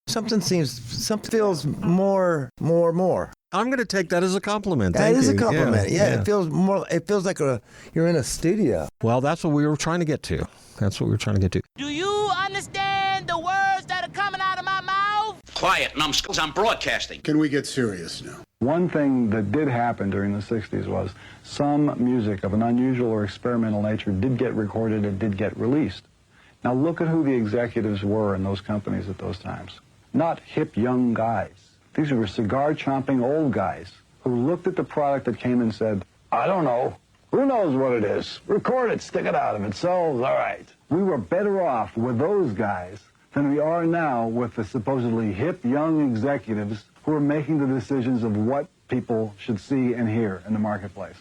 Something feels more. I'm going to take that as a compliment. That is a compliment. Yeah, it feels more. It feels like you're in a studio. Well, that's what we were trying to get to. Do you understand the words that are coming out of my mouth? Quiet, numbskulls. I'm broadcasting. Can we get serious now? One thing that did happen during the 60s was some music of an unusual or experimental nature did get recorded and did get released. Now look at who the executives were in those companies at those times. Not hip young guys. These were cigar-chomping old guys who looked at the product that came and said, I don't know. Who knows what it is? Record it, stick it out. If it sells, all right. We were better off with those guys than we are now with the supposedly hip young executives who are making the decisions of what people should see and hear in the marketplace.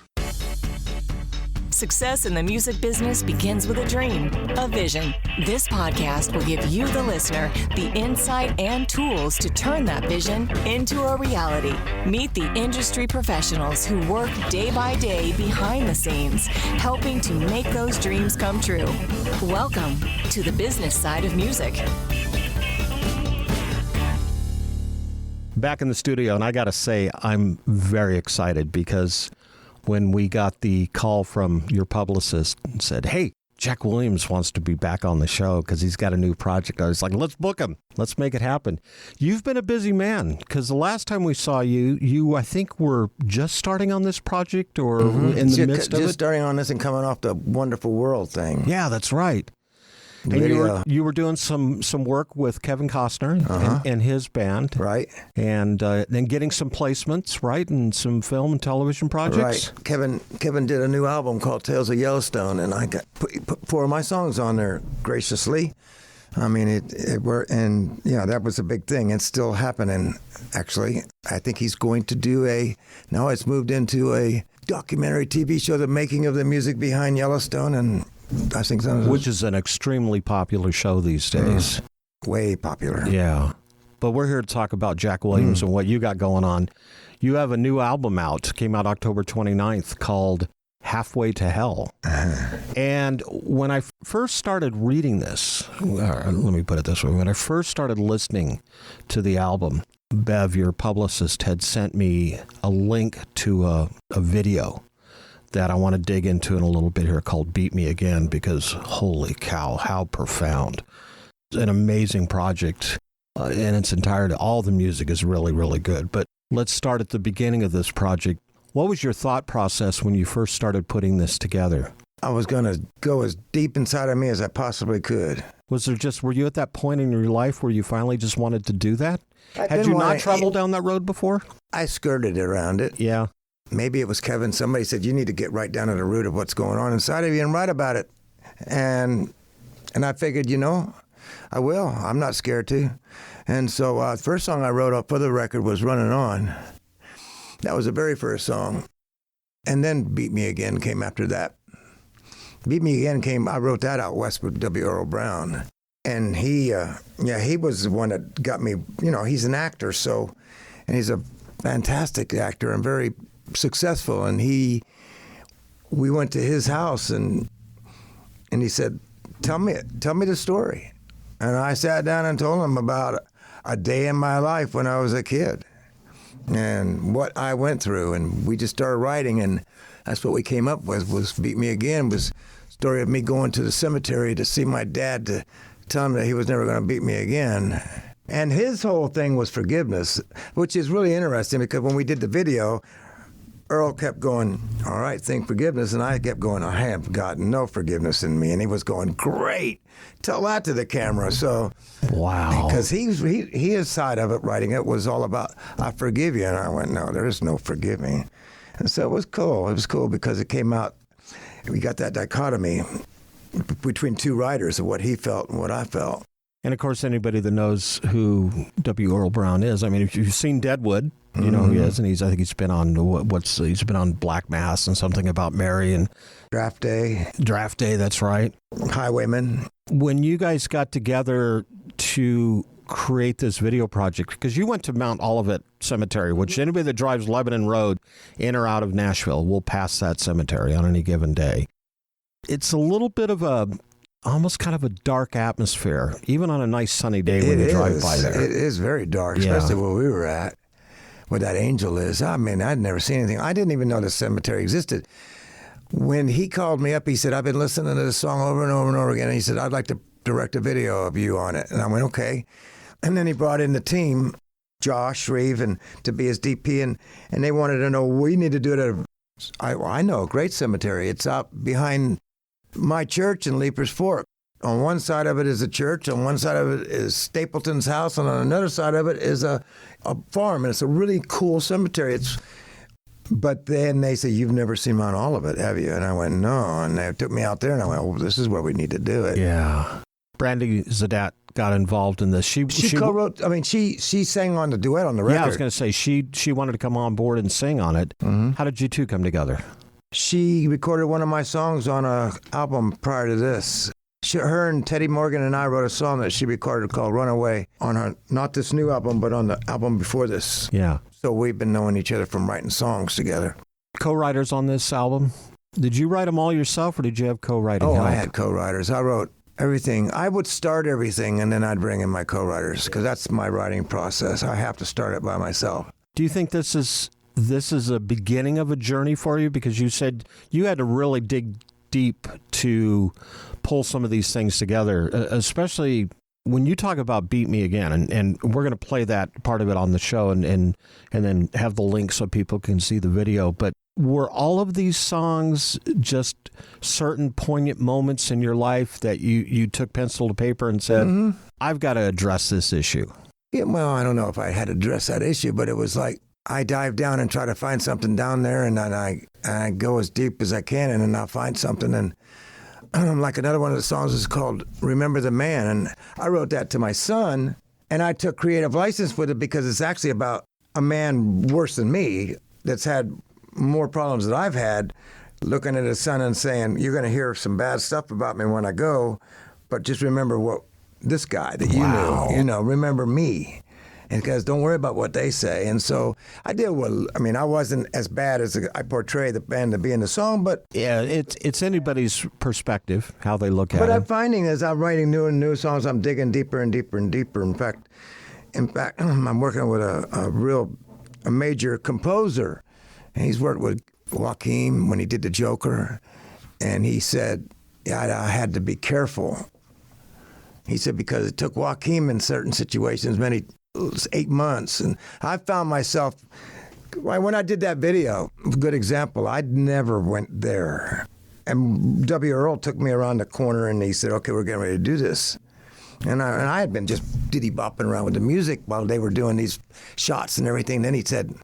Success in the music business begins with a dream, a vision. This podcast will give you, the listener, the insight and tools to turn that vision into a reality. Meet the industry professionals who work day by day behind the scenes, helping to make those dreams come true. Welcome to the business side of music. Back in the studio, and I got to say, I'm very excited because when we got the call from your publicist and said, hey, Jack Williams wants to be back on the show because he's got a new project. I was like, let's book him. Let's make it happen. You've been a busy man because the last time we saw you, I think, were just starting on this project or in the midst of it. Just starting on this and coming off the Wonderful World thing. Yeah, that's right. And you were doing some work with Kevin Costner and his band. Right. And then getting some placements, right, and some film and television projects. Right. Kevin did a new album called Tales of Yellowstone, and I got put 4 of my songs on there graciously. I mean, it worked, and yeah, that was a big thing. It's still happening, actually. I think he's going to do now it's moved into a documentary TV show, the making of the music behind Yellowstone, and I think which is an extremely popular show these days. Way popular. Yeah. But we're here to talk about Jack Williams and what you got going on. You have a new album out, came out October 29th, called Halfway to Hell. And when I first started reading this, let me put it this way. When I first started listening to the album, Bev, your publicist, had sent me a link to a video that I want to dig into in a little bit here called Beat Me Again, because holy cow, how profound. It's an amazing project in its entirety. All the music is really, really good. But let's start at the beginning of this project. What was your thought process when you first started putting this together? I was going to go as deep inside of me as I possibly could. Were you at that point in your life where you finally just wanted to do that? Had you not traveled down that road before? I skirted around it. Yeah. Maybe it was Kevin. Somebody said, you need to get right down to the root of what's going on inside of you and write about it. And I figured, I will. I'm not scared to. And so the first song I wrote up for the record was Running On. That was the very first song. And then Beat Me Again came after that. Beat Me Again I wrote that out west with W. Earl Brown. And he was the one that got me, he's an actor, and he's a fantastic actor and very successful, and we went to his house and he said, tell me the story. And I sat down and told him about a day in my life when I was a kid and what I went through, and we just started writing, and that's what we came up with was Beat Me Again, was a story of me going to the cemetery to see my dad to tell him that he was never going to beat me again. And his whole thing was forgiveness, which is really interesting because when we did the video, Earl kept going, all right, think forgiveness. And I kept going, I have got no forgiveness in me. And he was going, great. Tell that to the camera. So, wow. Because his side of it, writing it, was all about, I forgive you. And I went, no, there is no forgiving. And so it was cool. It was cool because it came out, we got that dichotomy between two writers of what he felt and what I felt. And of course, anybody that knows who W. Earl Brown is, I mean, if you've seen Deadwood, you know who he is, and I think he's been on he's been on Black Mass and something about Mary and Draft Day. That's right. Highwayman. When you guys got together to create this video project, because you went to Mount Olivet Cemetery, which anybody that drives Lebanon Road in or out of Nashville will pass that cemetery on any given day. It's a little bit of a almost kind of a dark atmosphere, even on a nice sunny day when you drive by there. It is very dark, especially where we were at, where that angel is. I mean, I'd never seen anything. I didn't even know the cemetery existed. When he called me up, he said, I've been listening to this song over and over and over again. And he said, I'd like to direct a video of you on it. And I went, okay. And then he brought in the team, Josh Reeve, and to be his DP. And they wanted to know, we need to do it at I know a great cemetery. It's out behind my church in Leapers Fork. On one side of it is a church, on one side of it is Stapleton's house, and on another side of it is a farm. And it's a really cool cemetery. But then they said, you've never seen Mount Olivet, have you? And I went, no. And they took me out there, and I went, well, this is where we need to do it. Yeah. Brandy Zadat got involved in this. She co-wrote, I mean, she sang on the duet on the record. Yeah, I was going to say, she wanted to come on board and sing on it. Mm-hmm. How did you two come together? She recorded one of my songs on an album prior to this. Her and Teddy Morgan and I wrote a song that she recorded called Runaway on her, not this new album, but on the album before this. Yeah. So we've been knowing each other from writing songs together. Co-writers on this album? Did you write them all yourself, or did you have co-writing help? I had co-writers. I wrote everything. I would start everything, and then I'd bring in my co-writers, because that's my writing process. I have to start it by myself. Do you think this is a beginning of a journey for you? Because you said you had to really dig deep to pull some of these things together, especially when you talk about Beat Me Again, and we're going to play that part of it on the show and then have the link so people can see the video. But were all of these songs just certain poignant moments in your life that you took pencil to paper and said, mm-hmm. I've got to address this issue? Yeah, well, I don't know if I had to address that issue, but it was like I dive down and try to find something down there, and then I go as deep as I can, and then I'll find something. And like another one of the songs is called Remember the Man, and I wrote that to my son, and I took creative license with it because it's actually about a man worse than me that's had more problems than I've had, looking at his son and saying, you're going to hear some bad stuff about me when I go, but just remember what this guy that you knew, remember me. And because don't worry about what they say. And so I did I wasn't as bad as I portray the band to be in the song, but... Yeah, it's anybody's perspective, how they look at it. But I'm finding as I'm writing new and new songs, I'm digging deeper and deeper and deeper. In fact, I'm working with a major composer. And he's worked with Joaquin when he did The Joker. And he said, I had to be careful. He said, because it took Joaquin in certain situations 8 months. And I found myself, when I did that video, a good example, I'd never went there. And W. Earl took me around the corner and he said, okay, we're getting ready to do this. And I had been just diddy-bopping around with the music while they were doing these shots and everything. Then he said,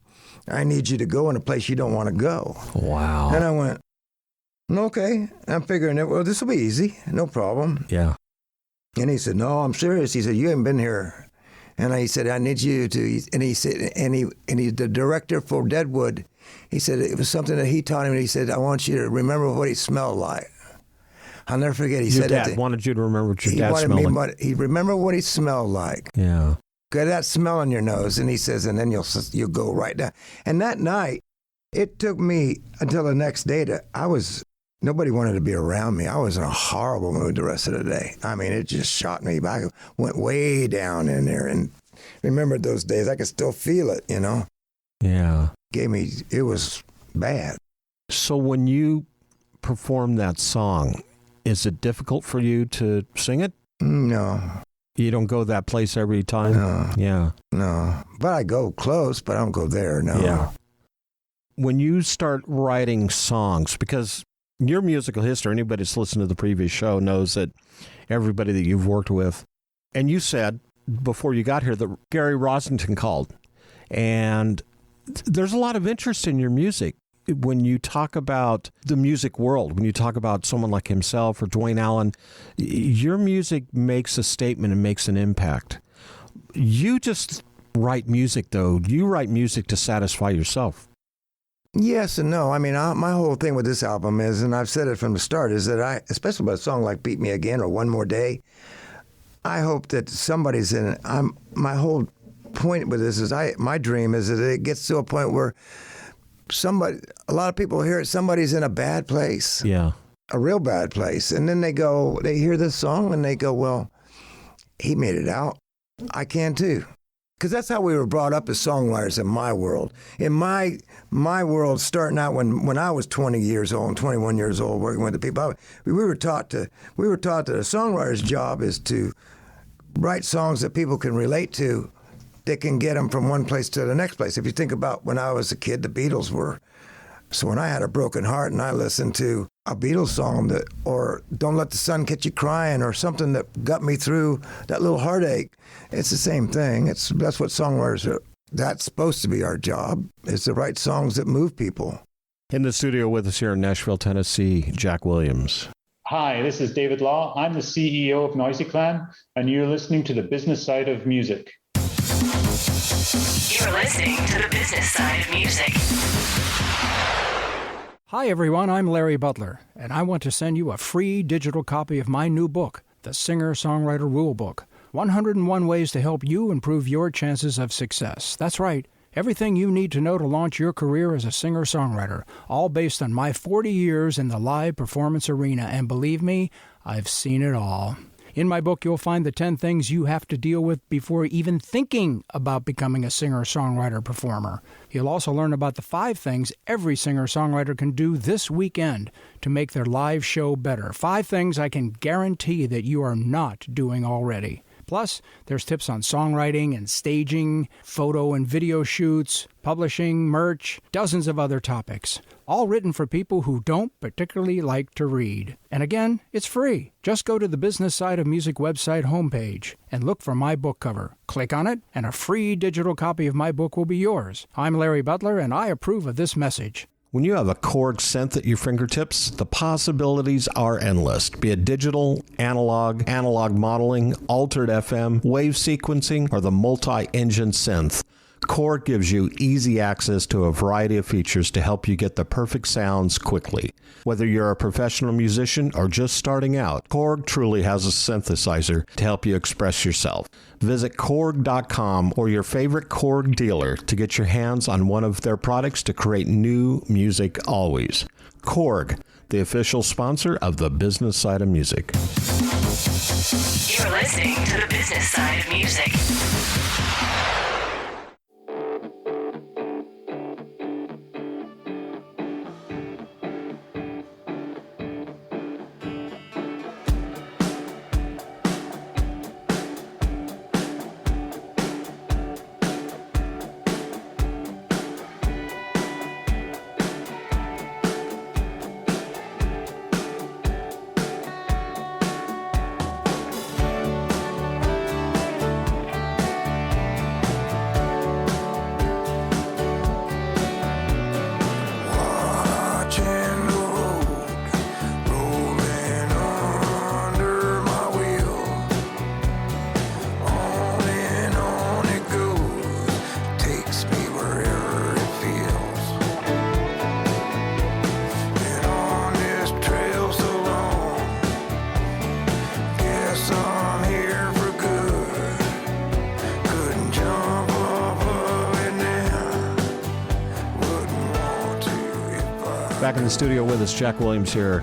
I need you to go in a place you don't want to go. Wow. And I went, okay. I'm figuring, this will be easy. No problem. Yeah. And he said, no, I'm serious. He said, you haven't been here. And he said, I need you to, and he said, and he the director for Deadwood, he said, it was something that he taught him. He said, I want you to remember what he smelled like. I'll never forget. He said, your dad wanted you to remember what your dad smelled like. He remembered what he smelled like. Yeah. Get that smell in your nose. And he says, and then you'll go right down. And that night, it took me until the next day nobody wanted to be around me. I was in a horrible mood the rest of the day. I mean, it just shot me back. Went way down in there and remembered those days. I could still feel it, Yeah. It was bad. So when you perform that song, is it difficult for you to sing it? No. You don't go that place every time? No. Yeah. No. But I go close, but I don't go there, no. Yeah. When you start writing songs, because your musical history, anybody that's listened to the previous show knows that everybody that you've worked with, and you said before you got here that Gary Rosington called, and there's a lot of interest in your music. When you talk about the music world, when you talk about someone like himself or Dwayne Allen, your music makes a statement and makes an impact. You just write music, though. You write music to satisfy yourself. Yes and no. I mean, my whole thing with this album is, and I've said it from the start, is that especially with a song like Beat Me Again or One More Day, I hope that somebody's in it. My whole point with this is, my dream is that it gets to a point where a lot of people hear it, somebody's in a bad place. Yeah. a real bad place. And then they hear this song and they go, well, he made it out. I can too. Because that's how we were brought up as songwriters in my world. In my world, starting out when I was 20 years old and 21 years old, working with the people, we were taught that a songwriter's job is to write songs that people can relate to, that can get them from one place to the next place. If you think about when I was a kid, the Beatles were. So when I had a broken heart and I listened to a Beatles song or Don't Let the Sun Catch You Crying or something that got me through that little heartache, it's the same thing. That's what songwriters are. That's supposed to be our job, is to write songs that move people. In the studio with us here in Nashville, Tennessee, Jack Williams. Hi, this is David Law. I'm the CEO of Noisy Clan, and you're listening to the business side of music. You're listening to the business side of music. Hi, everyone. I'm Larry Butler, and I want to send you a free digital copy of my new book, The Singer-Songwriter Rulebook, 101 Ways to Help You Improve Your Chances of Success. That's right. Everything you need to know to launch your career as a singer-songwriter, all based on my 40 years in the live performance arena. And believe me, I've seen it all. In my book, you'll find the 10 things you have to deal with before even thinking about becoming a singer-songwriter performer. You'll also learn about the 5 things every singer-songwriter can do this weekend to make their live show better. 5 things I can guarantee that you are not doing already. Plus, there's tips on songwriting and staging, photo and video shoots, publishing, merch, dozens of other topics. All written for people who don't particularly like to read. And again, it's free. Just go to the Business Side of Music website homepage and look for my book cover. Click on it, and a free digital copy of my book will be yours. I'm Larry Butler, and I approve of this message. When you have a Korg synth at your fingertips, the possibilities are endless. Be it digital, analog modeling, altered FM, wave sequencing, or the multi-engine synth, Korg gives you easy access to a variety of features to help you get the perfect sounds quickly. Whether you're a professional musician or just starting out, Korg truly has a synthesizer to help you express yourself. Visit Korg.com or your favorite Korg dealer to get your hands on one of their products to create new music always. Korg, the official sponsor of the business side of music. You're listening to the business side of music. Back in the studio with us, Jack Williams here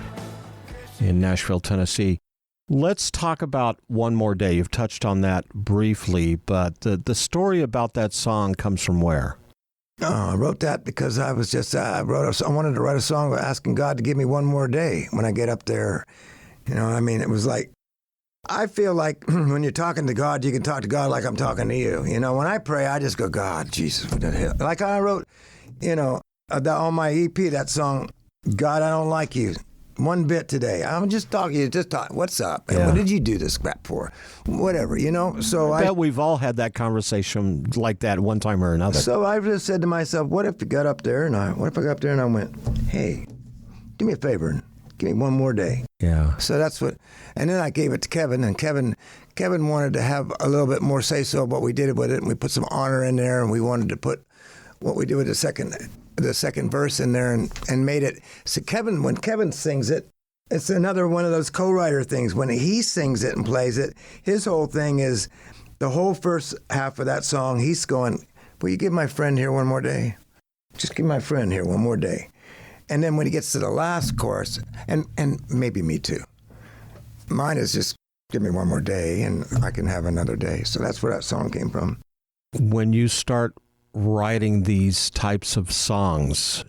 in Nashville, Tennessee. Let's talk about One More Day. You've touched on that briefly, but the story about that song comes from where? I wrote that because I wanted to write a song asking God to give me one more day when I get up there. You know, I mean, it was like, I feel like when you're talking to God, you can talk to God like I'm talking to you. You know, when I pray, I just go, God, Jesus, what the hell? Like I wrote, you know, on my EP, that song, God, I Don't Like You, one bit today. I'm just talking to you, what's up? Yeah. What did you do this crap for? Whatever, you know? So I bet we've all had that conversation like that one time or another. So I just said to myself, what if I got up there and I went, hey, do me a favor and give me one more day. Yeah. So that's what, and then I gave it to Kevin, and Kevin wanted to have a little bit more say-so what we did with it, and we put some honor in there, and we wanted to put what we did with the second verse in there and made it. So when Kevin sings it, it's another one of those co-writer things. When he sings it and plays it, his whole thing is the whole first half of that song, he's going, will you give my friend here one more day? Just give my friend here one more day. And then when he gets to the last chorus, and maybe me too, mine is just give me one more day and I can have another day. So that's where that song came from. When you start writing these types of songs,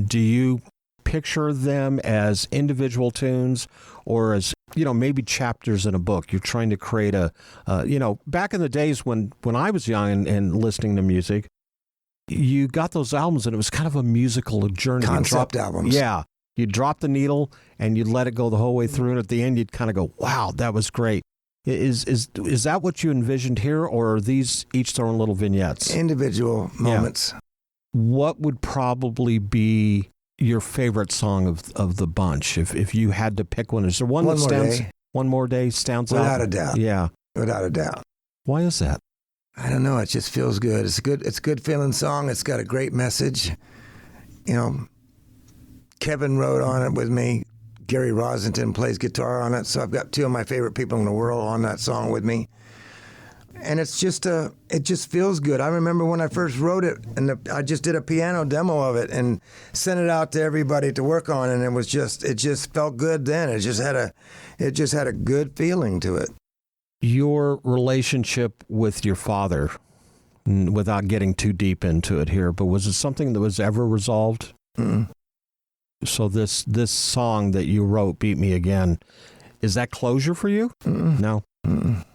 do you picture them as individual tunes or as, maybe chapters in a book? You're trying to create back in the days when I was young and listening to music, you got those albums and it was kind of a musical journey. Concept albums. Yeah. You'd drop the needle and you'd let it go the whole way through. And at the end, you'd kind of go, wow, that was great. Is that what you envisioned here, or are these each their own little vignettes? Individual moments. Yeah. What would probably be your favorite song of the bunch if you had to pick one? Is there one One More Day stands out? Without a doubt. Yeah. Without a doubt. Why is that? I don't know. It just feels good. It's a good feeling song. It's got a great message. Kevin wrote on it with me. Gary Rosington plays guitar on it. So I've got two of my favorite people in the world on that song with me. And it just feels good. I remember when I first wrote it, and I just did a piano demo of it and sent it out to everybody to work on, and it just felt good then. It just had a good feeling to it. Your relationship with your father, without getting too deep into it here, but was it something that was ever resolved? Mm-mm. So this song that you wrote, Beat Me Again, is that closure for you? Mm-mm. No. Mm-mm.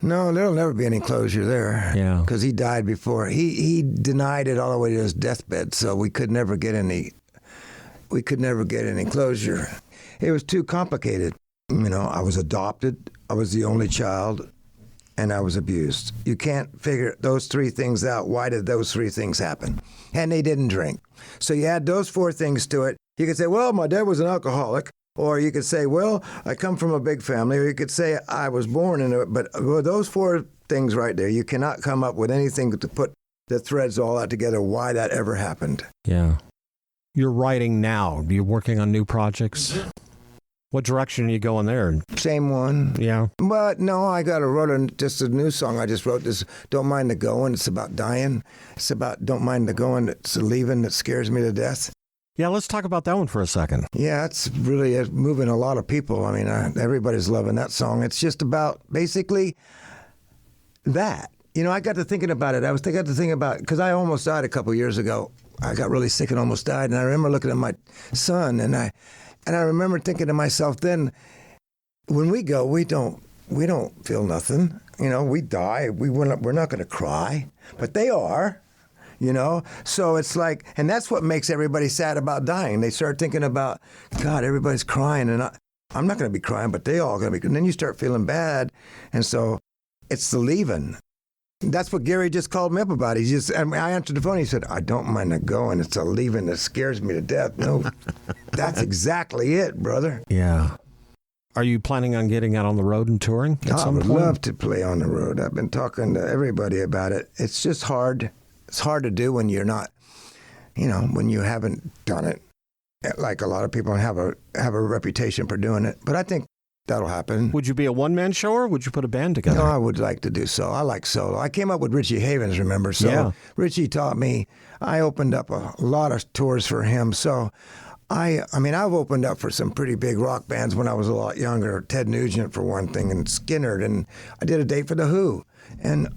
No, there'll never be any closure there. Yeah. Because he died before. He denied it all the way to his deathbed, so we could never get any closure. It was too complicated. I was adopted, I was the only child, and I was abused. You can't figure those three things out. Why did those three things happen? And they didn't drink. So you add those four things to it. You could say, well, my dad was an alcoholic. Or you could say, well, I come from a big family. Or you could say, I was born into it. But with those four things right there, you cannot come up with anything to put the threads all out together, why that ever happened. Yeah. You're writing now. You're working on new projects? What direction are you going there? Same one. Yeah. But no, I wrote just a new song. I just wrote this, Don't Mind the Going. It's about dying. It's about don't mind the going. It's the leaving that scares me to death. Yeah, let's talk about that one for a second. Yeah, it's really moving a lot of people. I mean, everybody's loving that song. It's just about basically that. I got to thinking about it. Because I almost died a couple years ago. I got really sick and almost died. And I remember looking at my son, and I remember thinking to myself then, when we go, we don't feel nothing. We die. We're not going to cry, but they are. So it's like, and that's what makes everybody sad about dying. They start thinking about, God, everybody's crying, and I'm not going to be crying, but they all going to be. And then you start feeling bad, and so it's the leaving. That's what Gary just called me up about. I answered the phone. He said, I don't mind the going. It's a leaving that scares me to death. No, that's exactly it, brother. Yeah. Are you planning on getting out on the road and touring at some point? I would love to play on the road. I've been talking to everybody about it. It's just hard. It's hard to do when you're not, when you haven't done it. Like a lot of people have a reputation for doing it. But I think that'll happen. Would you be a one-man show, or would you put a band together? No, I would like to do so. I like solo. I came up with Richie Havens, remember? So yeah. Richie taught me. I opened up a lot of tours for him. So I've opened up for some pretty big rock bands when I was a lot younger. Ted Nugent, for one thing, and Skinner. And I did a date for The Who. And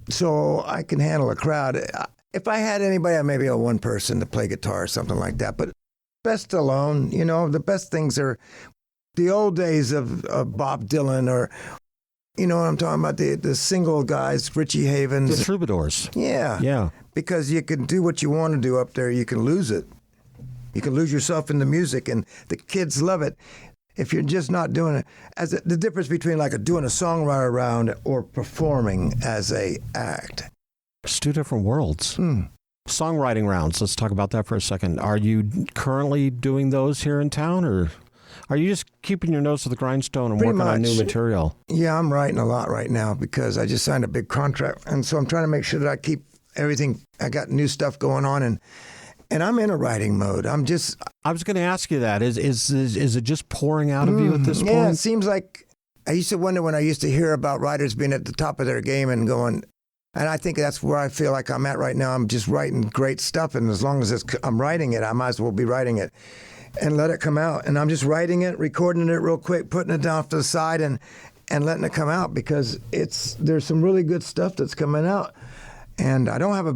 so I can handle a crowd. If I had anybody, maybe a one person to play guitar or something like that. But best alone, the best things are the old days of Bob Dylan, or, what I'm talking about, the single guys, Richie Havens. The Troubadours. Yeah. Yeah. Because you can do what you want to do up there. You can lose it. You can lose yourself in the music, and the kids love it. If you're just not doing it, the difference between doing a songwriter round or performing as a act. It's two different worlds. Songwriting rounds, let's talk about that for a second. Are you currently doing those here in town, or are you just keeping your nose to the grindstone and working on new material? Yeah, I'm writing a lot right now because I just signed a big contract, and so I'm trying to make sure that I keep everything. I got new stuff going on, and I'm in a writing mode. I was going to ask you that. Is it just pouring out of you at this point? Yeah, it seems like I used to wonder when I used to hear about writers being at the top of their game and going, And I think that's where I feel like I'm at right now. I'm just writing great stuff, and as long as I'm writing it, I might as well be writing it and let it come out. And I'm just writing it, recording it real quick, putting it down to the side, and letting it come out, because there's some really good stuff that's coming out. And I don't have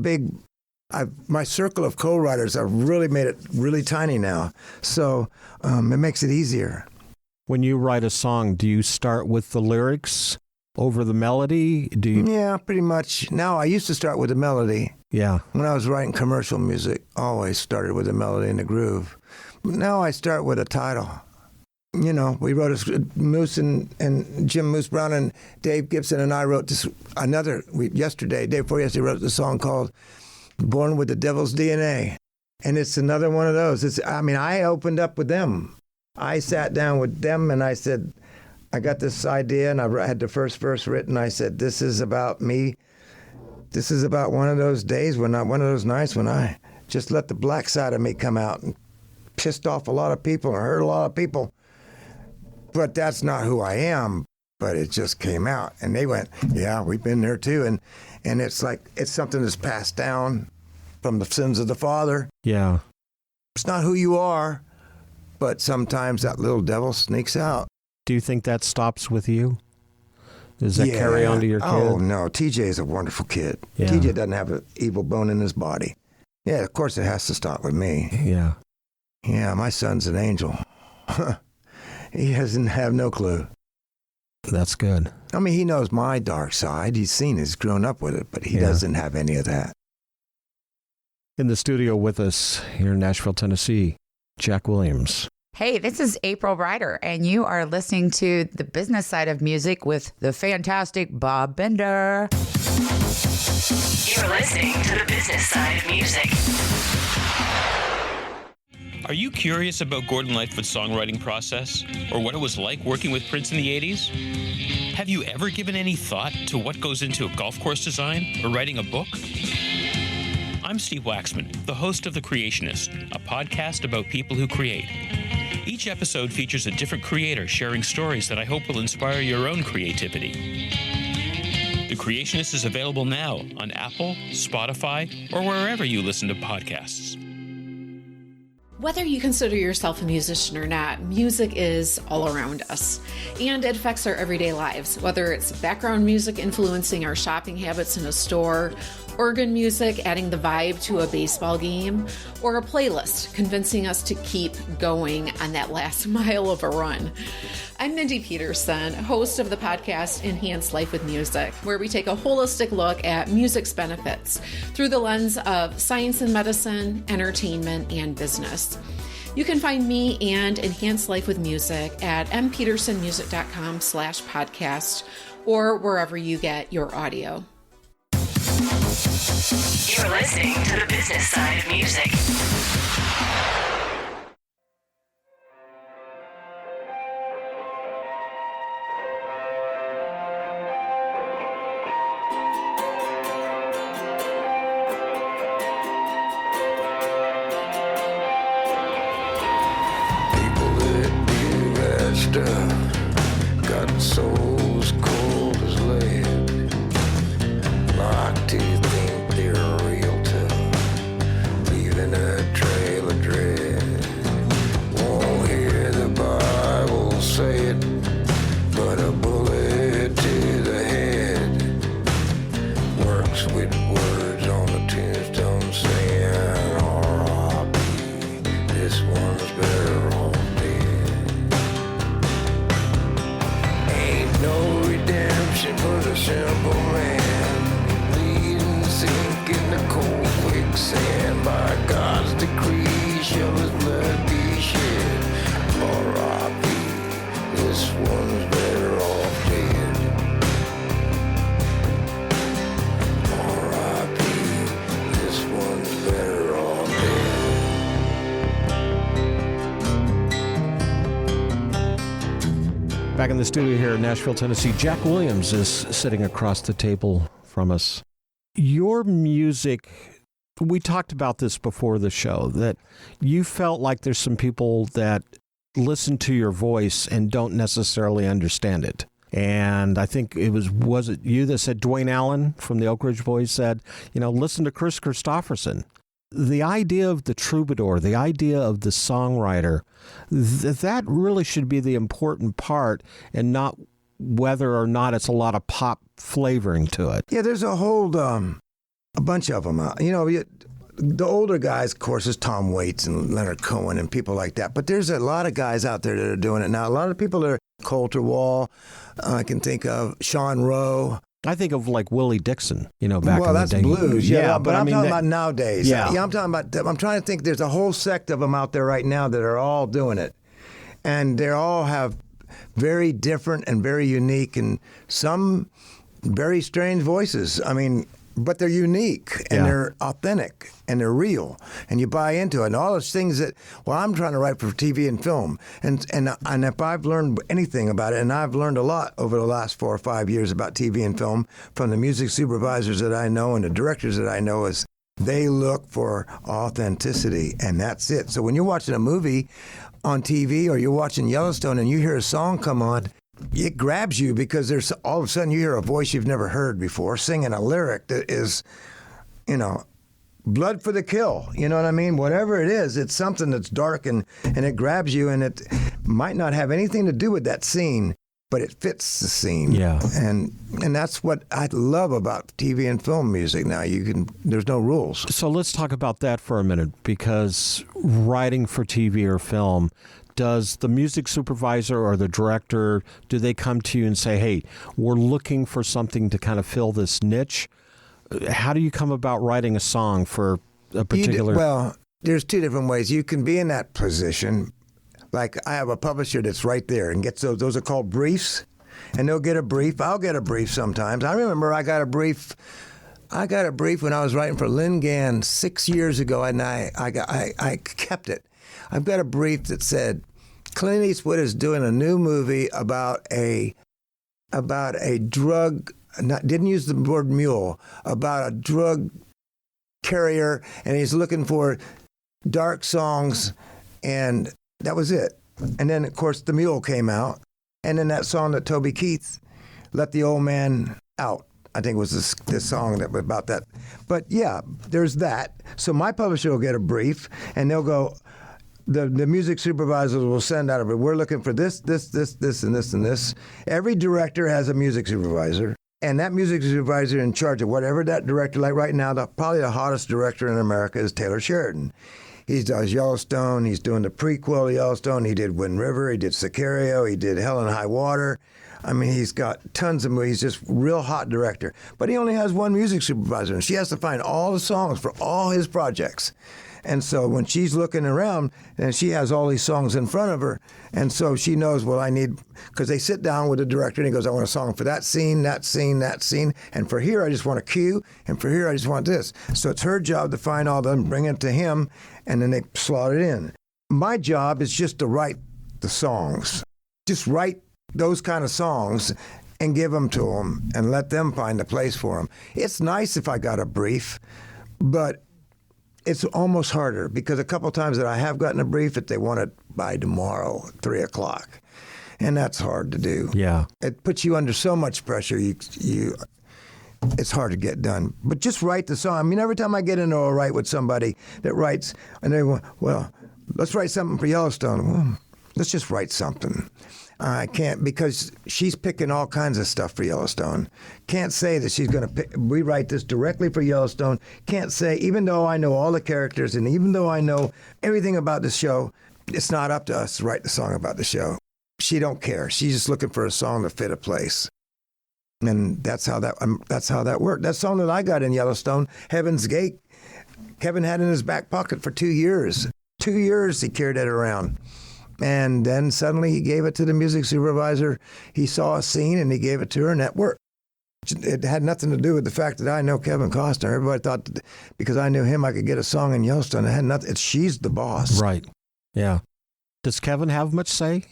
my circle of co-writers, I've really made it really tiny now. So it makes it easier. When you write a song, do you start with the lyrics over the melody? Yeah, pretty much. Now, I used to start with the melody. Yeah. When I was writing commercial music, always started with the melody and the groove. But now I start with a title. You know, we wrote Moose and Jim Moose Brown and Dave Gibson and I wrote this day before yesterday, wrote the song called Born with the Devil's DNA. And it's another one of those. I opened up with them. I sat down with them and I said, I got this idea, and I had the first verse written. I said, this is about me. This is about one of those days one of those nights when I just let the black side of me come out and pissed off a lot of people and hurt a lot of people. But that's not who I am. But it just came out. And they went, yeah, we've been there too. And it's like, it's something that's passed down from the sins of the father. Yeah. It's not who you are, but sometimes that little devil sneaks out. Do you think that stops with you? Does that carry on to your kid? Oh, no. TJ is a wonderful kid. Yeah. TJ doesn't have an evil bone in his body. Yeah, of course it has to stop with me. Yeah. Yeah, my son's an angel. He doesn't have no clue. That's good. I mean, he knows my dark side. He's grown up with it, but he doesn't have any of that. In the studio with us here in Nashville, Tennessee, Jack Williams. Hey, this is April Ryder, and you are listening to The Business Side of Music with the fantastic Bob Bender. You're listening to The Business Side of Music. Are you curious about Gordon Lightfoot's songwriting process, or what it was like working with Prince in the 80s? Have you ever given any thought to what goes into a golf course design or writing a book? I'm Steve Waxman, the host of The Creationist, a podcast about people who create. Each episode features a different creator sharing stories that I hope will inspire your own creativity. The Creationist is available now on Apple, Spotify, or wherever you listen to podcasts. Whether you consider yourself a musician or not, music is all around us, and it affects our everyday lives, whether it's background music influencing our shopping habits in a store, organ music adding the vibe to a baseball game, or a playlist convincing us to keep going on that last mile of a run. I'm Mindy Peterson, host of the podcast Enhance Life with Music, where we take a holistic look at music's benefits through the lens of science and medicine, entertainment, and business. You can find me and Enhance Life with Music at mpetersonmusic.com/podcast or wherever you get your audio. You're listening to The Business Side of Music. Got souls cold as lead, like to think they're real tough, leaving a trail of dread. Won't hear the Bible say it, but a bullet to the head works with words on the tombstone saying R.I.P. This one's better off dead. No redemption for the simple man, bleeding, sink in the cold quicksand. By God's decree shall his blood be shed. R.I.P. This one's better off dead. R.I.P. This one's better off dead. Back in the studio here in Nashville, Tennessee, Jack Williams is sitting across the table from us. Your music, we talked about this before the show, that you felt like there's some people that listen to your voice and don't necessarily understand it. And I think was it you that said, Dwayne Allen from the Oak Ridge Boys said, listen to Chris Christopherson. The idea of the troubadour, the idea of the songwriter, that really should be the important part, and not whether or not it's a lot of pop flavoring to it. Yeah, there's a whole a bunch of them. The older guys, of course, is Tom Waits and Leonard Cohen and people like that. But there's a lot of guys out there that are doing it now. A lot of people that are Colter Wall. I can think of Sean Rowe. I think of like Willie Dixon, back in the day. Well, that's blues. Yeah, but I'm talking about nowadays. Yeah. I'm trying to think. There's a whole sect of them out there right now that are all doing it. And they all have very different and very unique and some very strange voices. But they're unique and they're authentic and they're real, and you buy into it. And all those things that, I'm trying to write for TV and film, and if I've learned anything about it, and I've learned a lot over the last 4 or 5 years about TV and film from the music supervisors that I know and the directors that I know, is they look for authenticity, and that's it. So when you're watching a movie on TV or you're watching Yellowstone and you hear a song come on, it grabs you because there's all of a sudden you hear a voice you've never heard before singing a lyric that is, blood for the kill. You know what I mean? Whatever it is, it's something that's dark and it grabs you, and it might not have anything to do with that scene, but it fits the scene. Yeah. And that's what I love about TV and film music now. There's no rules. So let's talk about that for a minute, because writing for TV or film, does the music supervisor or the director, do they come to you and say, hey, we're looking for something to kind of fill this niche? How do you come about writing a song for a particular... Well, there's two different ways. You can be in that position. Like, I have a publisher that's right there and gets those are called briefs, and they'll get a brief. I'll get a brief sometimes. I remember I got a brief when I was writing for Lynn Gann 6 years ago, and I kept it. I've got a brief that said, Clint Eastwood is doing a new movie about a drug, didn't use the word mule, about a drug carrier, and he's looking for dark songs, and that was it. And then, of course, The Mule came out, and then that song that Toby Keith, Let the Old Man Out, I think was this song that was about that. But yeah, there's that. So my publisher will get a brief, and they'll go, the music supervisors will send out we're looking for this, and this, and this. Every director has a music supervisor, and that music supervisor in charge of whatever that director, like right now, probably the hottest director in America is Taylor Sheridan. He does Yellowstone. He's doing the prequel to Yellowstone. He did Wind River. He did Sicario. He did Hell and High Water. He's got tons of movies. He's just real hot director. But he only has one music supervisor, and she has to find all the songs for all his projects. And so when she's looking around, and she has all these songs in front of her, and so she knows, I need, because they sit down with the director, and he goes, I want a song for that scene, and for here I just want a cue, and for here I just want this. So it's her job to find all them, bring it to him, and then they slot it in. My job is just to write the songs. Just write those kind of songs and give them to them and let them find a place for them. It's nice if I got a brief, but it's almost harder, because a couple times that I have gotten a brief that they want it by tomorrow, 3 o'clock. And that's hard to do. Yeah. It puts you under so much pressure, it's hard to get done. But just write the song. Every time I get into a write with somebody that writes, and they go, let's write something for Yellowstone. Well, let's just write something. I can't, because she's picking all kinds of stuff for Yellowstone. Can't say that she's going to rewrite this directly for Yellowstone. Can't say, even though I know all the characters and even though I know everything about the show, it's not up to us to write the song about the show. She don't care. She's just looking for a song to fit a place. And that's how that worked. That song that I got in Yellowstone, Heaven's Gate, Kevin had in his back pocket for 2 years. 2 years he carried it around. And then suddenly he gave it to the music supervisor. He saw a scene and he gave it to her, and that worked. It had nothing to do with the fact that I know Kevin Costner. Everybody thought that because I knew him, I could get a song in Yellowstone. It had nothing. She's the boss. Right. Yeah. Does Kevin have much say?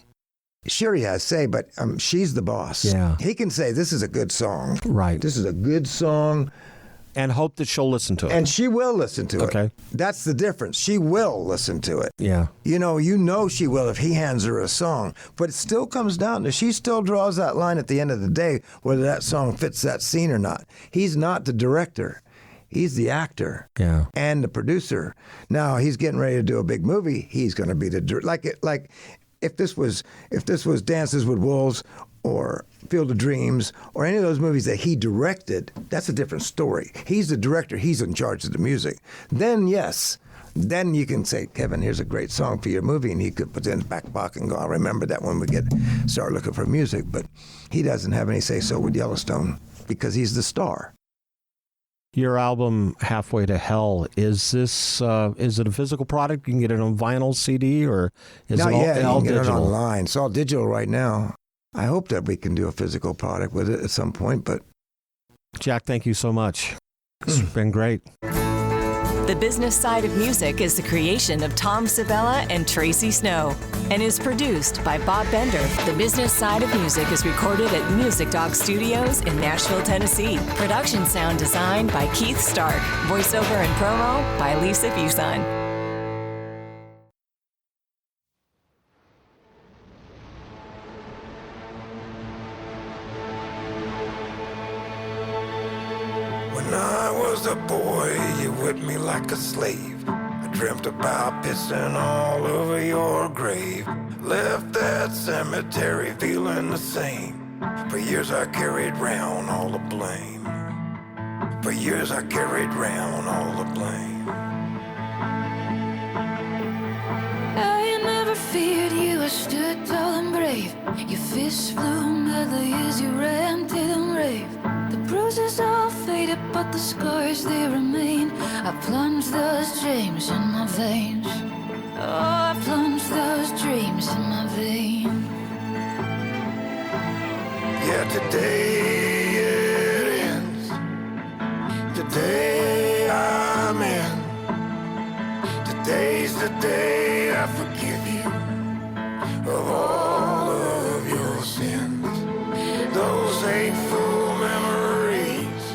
Sure, he has say, but she's the boss. Yeah. He can say, this is a good song. Right. This is a good song. And hope that she'll listen to it. And she will listen to it. Okay. That's the difference. She will listen to it. Yeah. You know she will if he hands her a song. But it still comes down to, she still draws that line at the end of the day, whether that song fits that scene or not. He's not the director. He's the actor. Yeah. And the producer. Now, he's getting ready to do a big movie. He's going to be the, like if this was Dances with Wolves or Field of Dreams or any of those movies that he directed, that's a different story. He's the director. He's in charge of the music. Then, yes, then you can say, Kevin, here's a great song for your movie, and he could put it in his back pocket and go, I'll remember that when we start looking for music. But he doesn't have any say-so with Yellowstone because he's the star. Your album, Halfway to Hell, is it a physical product? You can get it on vinyl, CD, or is Not it all, yet. all You can digital? get it online. It's all digital right now. I hope that we can do a physical product with it at some point, but... Jack, thank you so much. It's been great. The Business Side of Music is the creation of Tom Sabella and Tracy Snow and is produced by Bob Bender. The Business Side of Music is recorded at Music Dog Studios in Nashville, Tennessee. Production sound designed by Keith Stark. Voiceover and promo by Lisa Busan. When I was a boy, you whipped me like a slave. I dreamt about pissing all over your grave. Left that cemetery feeling the same. For years I carried round all the blame. For years I carried round all the blame. I never feared you, I stood tall and brave. Your fists flew madly as you ran to them rave. The bruises all faded, but the scars they remain. I plunged those dreams in my veins. Oh, I plunged those dreams in my veins. Yeah, today it ends. Today I'm in. Today's the day I forgive you of all of your sins. Those hateful memories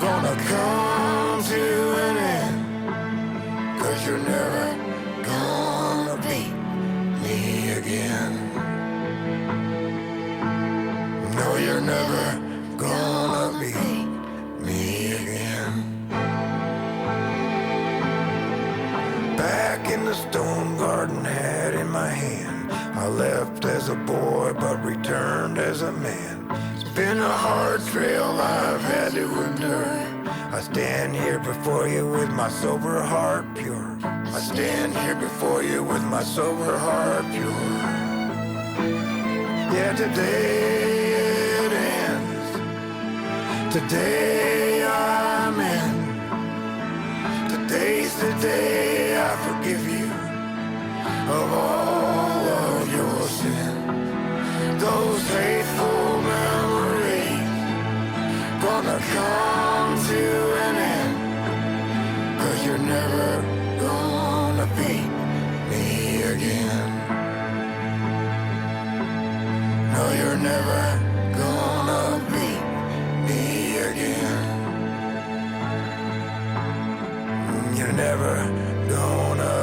gonna come to an end. 'Cause you're never gonna beat me again. No, you're never gonna beat me again. Back in the stone garden, hat in my hand, I left as a boy but returned as a man. It's been a hard trail I've had to endure. I stand here before you with my sober heart pure. I stand here before you with my sober heart pure. Yeah, today it ends. Today I'm in. Today's the day I forgive you of all of your sin. Those hateful memories gonna come to an end. 'Cause you're never gonna beat me again. No, you're never gonna beat me again. You're never gonna